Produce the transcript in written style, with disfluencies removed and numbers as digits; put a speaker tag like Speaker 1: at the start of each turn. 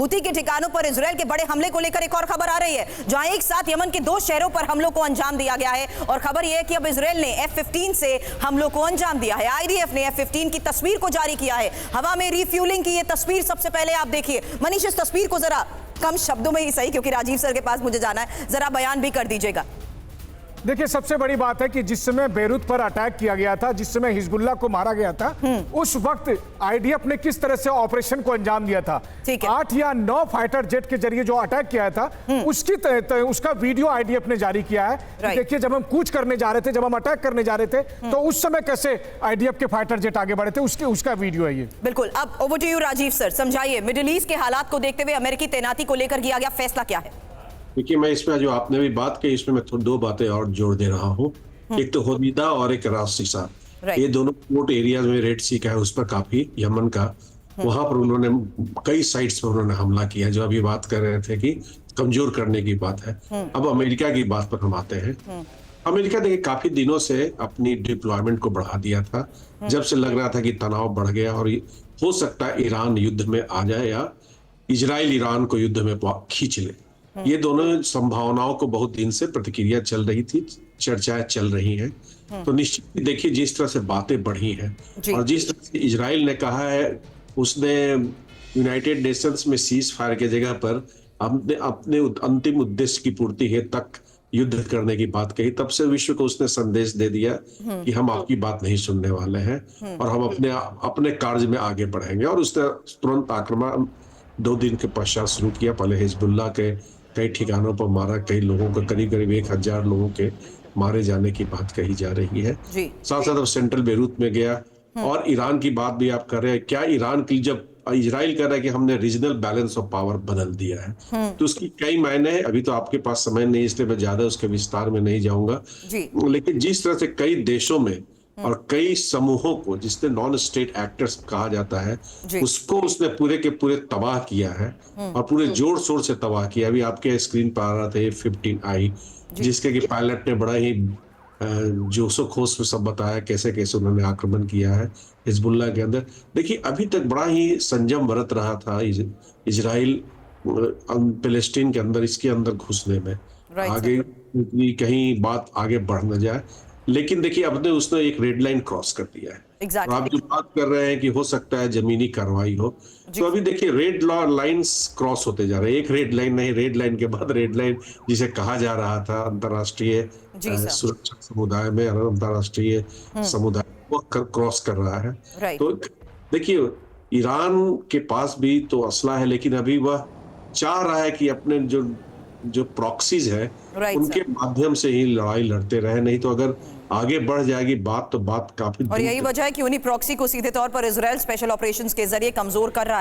Speaker 1: हुती के ठिकानों पर इजराइल के बड़े हमले को लेकर एक और खबर आ रही है, जहां एक साथ यमन के 2 शहरों पर हमलों को अंजाम दिया गया है। और खबर यह है कि अब इजराइल ने F-15 से हमलों को अंजाम दिया है। IDF ने F-15 की तस्वीर को जारी किया है। हवा में रिफ्यूलिंग की यह तस्वीर सबसे पहले आप देखिए। मनीष, इस तस्वीर को जरा कम शब्दों में ही सही, क्योंकि राजीव सर के पास मुझे जाना है, जरा बयान भी कर दीजिएगा।
Speaker 2: देखिए, सबसे बड़ी बात है कि जिस समय बेरूत पर अटैक किया गया था, जिस समय हिजबुल्लाह को मारा गया था, उस वक्त IDF ने किस तरह से ऑपरेशन को अंजाम दिया था। 8 या 9 फाइटर जेट के जरिए जो अटैक किया था, उसका वीडियो IDF ने जारी किया है। देखिए, जब हम कूच करने जा रहे थे, जब हम अटैक करने जा रहे थे, तो उस समय कैसे IDF के फाइटर जेट आगे बढ़े थे, उसका वीडियो है ये।
Speaker 1: बिल्कुल। अब over to you Rajeev sir, समझाइए मिडिल ईस्ट के हालात को देखते हुए अमेरिकी तैनाती को लेकर किया गया फैसला क्या है?
Speaker 3: देखिए, मैं इसमें जो आपने भी बात की, इसमें मैं 2 बातें और जोड़ दे रहा हूँ। एक तो होदीदा और एक रास सीसा, ये दोनों पोर्ट एरियाज में रेड सी का है, उस पर काफी यमन का, वहां पर उन्होंने कई साइट्स पर उन्होंने हमला किया, जो अभी बात कर रहे थे कि कमजोर करने की बात है। अब अमेरिका की बात पर हम आते हैं। अमेरिका देखिए काफी दिनों से अपनी डिप्लॉयमेंट को बढ़ा दिया था, जब से लग रहा था कि तनाव बढ़ गया और हो सकता है ईरान युद्ध में आ जाए या इजराइल ईरान को युद्ध में खींच ले। ये दोनों संभावनाओं को बहुत दिन से प्रतिक्रिया चल रही थी, चर्चाएं चल रही हैं। तो निश्चित देखिए, जिस तरह से बातें बढ़ी हैं और जिस तरह से इजराइल ने कहा है, उसने यूनाइटेड नेशंस में सीज फायर की जगह पर अपने अंतिम उद्देश्य की पूर्ति हेतु तक युद्ध करने की बात कही, तब से विश्व को उसने संदेश दे दिया कि हम आपकी बात नहीं सुनने वाले हैं और हम अपने कार्य में आगे बढ़ेंगे। और उसने तुरंत आक्रमण 2 दिन के पश्चात शुरू किया। पहले हिजबुल्लाह के कई ठिकानों पर मारा, कई लोगों को, करीब 1000 लोगों के मारे जाने की बात कही जा रही है। साथ साथ अब सेंट्रल बेरूत में गया। और ईरान की बात भी आप कर रहे हैं, क्या ईरान की, जब इजराइल कह रहा है कि हमने रीजनल बैलेंस ऑफ पावर बदल दिया है, तो उसकी कई मायने हैं। अभी तो आपके पास समय नहीं, इसलिए मैं ज्यादा उसके विस्तार में नहीं जाऊंगा, लेकिन जिस तरह से कई देशों में और कई समूहों को, जिसने नॉन स्टेट एक्टर्स कहा जाता है, उसको उसने पूरे के पूरे तबाह किया है और पूरे जोर शोर से तबाह किया। अभी आपके स्क्रीन पर आ रहा था F-15I, जिसके कि पायलट ने बड़ा ही जोशो खोश में सब बताया कैसे कैसे उन्होंने आक्रमण किया है हिजबुल्लाह के अंदर। देखिए, अभी तक बड़ा ही संयम बरत रहा था इजराइल पैलेस्टीन के अंदर, इसके अंदर घुसने में, आगे कहीं बात आगे बढ़ न जाए। लेकिन देखिए, अब उसने एक रेड लाइन क्रॉस कर दिया है। और आप जो बात कर रहे हैं कि हो सकता है जमीनी कार्रवाई हो, तो अभी देखिए रेड लाइंस क्रॉस होते जा रहे हैं। एक रेड लाइन नहीं, रेड लाइन के बाद रेड लाइन, जिसे कहा जा रहा था अंतर्राष्ट्रीय सुरक्षा समुदाय में, अंतर्राष्ट्रीय समुदाय वो क्रॉस कर रहा है। तो देखिए, ईरान के पास भी तो असला है, लेकिन अभी वह चाह रहा है कि अपने जो प्रॉक्सीज है उनके माध्यम से ही लड़ाई लड़ते रहे, नहीं तो अगर आगे बढ़ जाएगी बात, तो बात काफी।
Speaker 1: और यही वजह है कि उन्हीं प्रॉक्सी को सीधे तौर पर इजराइल स्पेशल ऑपरेशंस के जरिए कमजोर कर रहा है।